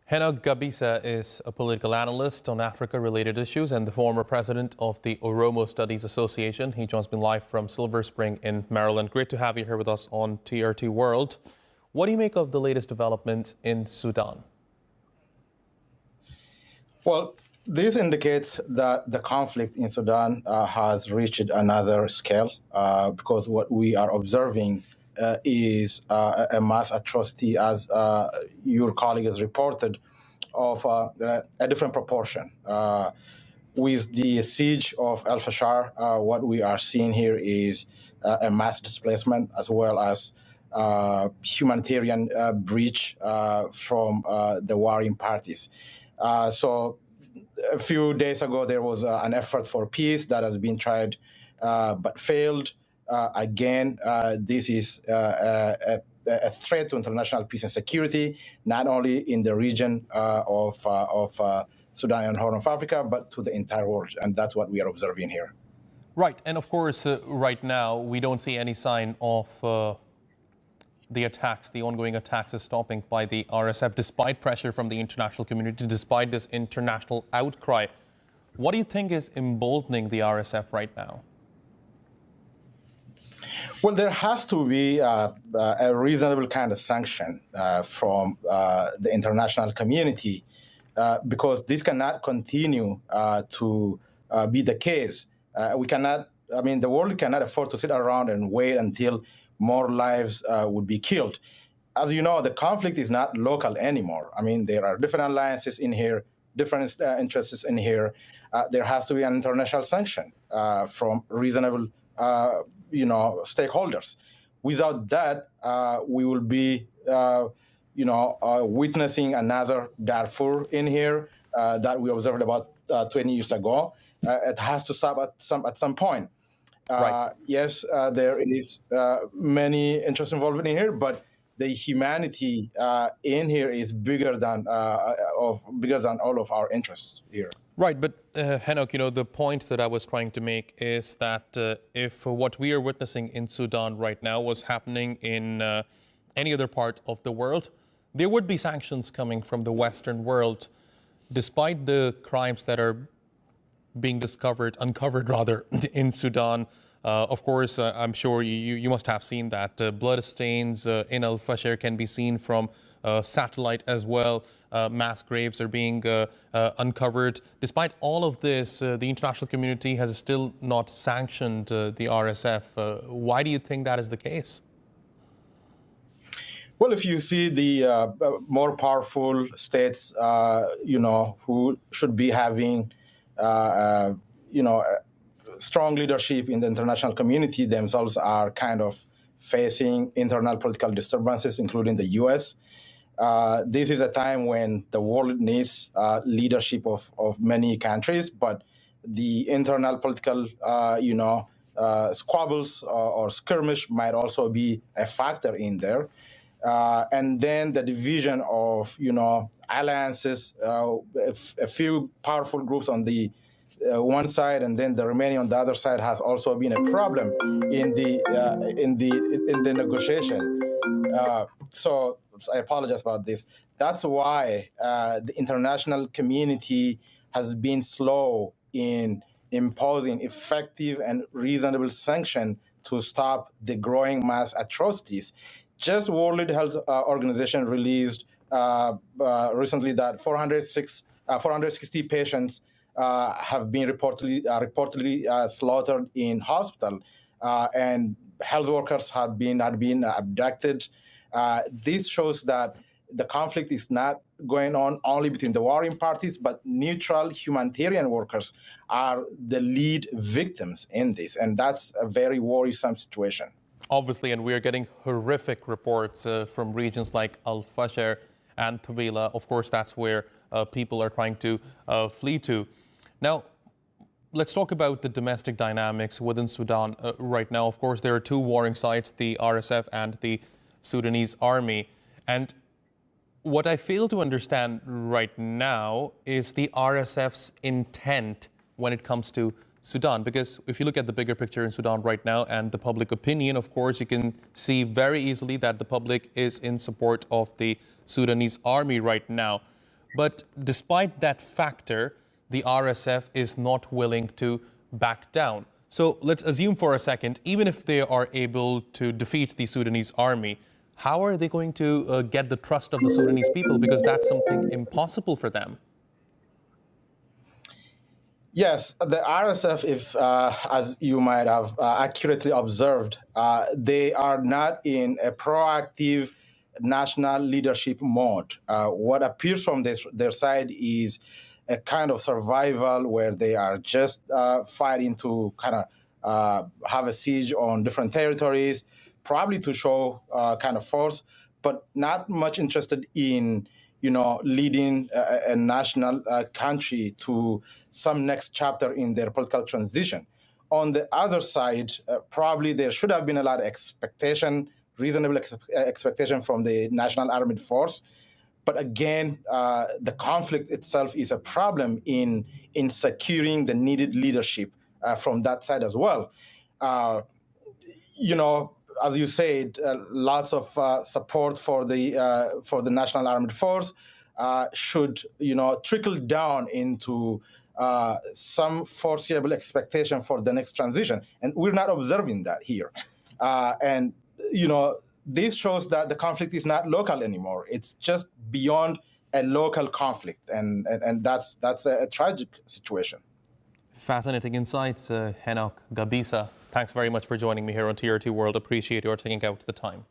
Henok Gabisa is a political analyst on Africa-related issues and the former president of the Oromo Studies Association. He joins me live from Silver Spring in Maryland. Great to have you here with us on TRT World. What do you make of the latest developments in Sudan? Well, this indicates that the conflict in Sudan has reached another scale because what we are observing is a mass atrocity, as your colleague has reported, of a different proportion. With the siege of Fasher, what we are seeing here is a mass displacement as well as humanitarian breach from the warring parties. So a few days ago, there was an effort for peace that has been tried but failed. Again, this is a threat to international peace and security, not only in the region of Sudan and Horn of Africa, but to the entire world. And that's what we are observing here. Right. And of course, right now, we don't see any sign of the ongoing attacks is stopping by the RSF, despite pressure from the international community, despite this international outcry. What do you think is emboldening the RSF right now? Well, there has to be a reasonable kind of sanction from the international community because this cannot continue to be the case. The world cannot afford to sit around and wait until more lives would be killed. As you know, the conflict is not local anymore. There are different alliances in here, different interests in here. There has to be an international sanction from reasonable stakeholders. Without that, we will be witnessing another Darfur in here that we observed about 20 years ago. It has to stop at some point. Right. Yes, there is many interests involved in here, but the humanity in here is bigger than all of our interests here. Right, but Henok, the point that I was trying to make is that if what we are witnessing in Sudan right now was happening in any other part of the world, there would be sanctions coming from the Western world, despite the crimes that are being uncovered in Sudan. Of course, I'm sure you must have seen that blood stains in Fasher can be seen from satellite as well. Mass graves are being uncovered. Despite all of this, the international community has still not sanctioned the RSF. Why do you think that is the case? Well, if you see the more powerful states, who should be having strong leadership in the international community themselves are kind of facing internal political disturbances, including the U.S. This is a time when the world needs leadership of many countries, but the internal political, squabbles or skirmish might also be a factor in there. And then the division of, alliances, a few powerful groups on the one side, and then the remaining on the other side has also been a problem in the negotiation. So I apologize about this. That's why the international community has been slow in imposing effective and reasonable sanction to stop the growing mass atrocities. Just World Health Organization released recently that 460 patients have been reportedly slaughtered in hospital, and health workers had been abducted. This shows that the conflict is not going on only between the warring parties, but neutral humanitarian workers are the lead victims in this, and that's a very worrisome situation. Obviously, and we are getting horrific reports from regions like Fasher and Tawila. Of course, that's where people are trying to flee to. Now, let's talk about the domestic dynamics within Sudan right now. Of course, there are two warring sides, the RSF and the Sudanese army. And what I fail to understand right now is the RSF's intent when it comes to Sudan, because if you look at the bigger picture in Sudan right now and the public opinion, of course, you can see very easily that the public is in support of the Sudanese army right now. But despite that factor, the RSF is not willing to back down. So let's assume for a second, even if they are able to defeat the Sudanese army, how are they going to get the trust of the Sudanese people? Because that's something impossible for them. Yes, the RSF, if as you might have accurately observed, they are not in a proactive national leadership mode. What appears from their side is a kind of survival where they are just fighting to kind of have a siege on different territories, probably to show kind of force, but not much interested in leading a national country to some next chapter in their political transition. On the other side, probably there should have been a lot of expectation, reasonable expectation from the National Armed Force. But again, the conflict itself is a problem in securing the needed leadership from that side as well. As you said, lots of support for the National Armed Force should trickle down into some foreseeable expectation for the next transition, and we're not observing that here. And this shows that the conflict is not local anymore; it's just beyond a local conflict, and that's a tragic situation. Fascinating insights, Henok Gabisa. Thanks very much for joining me here on TRT World. Appreciate your taking out the time.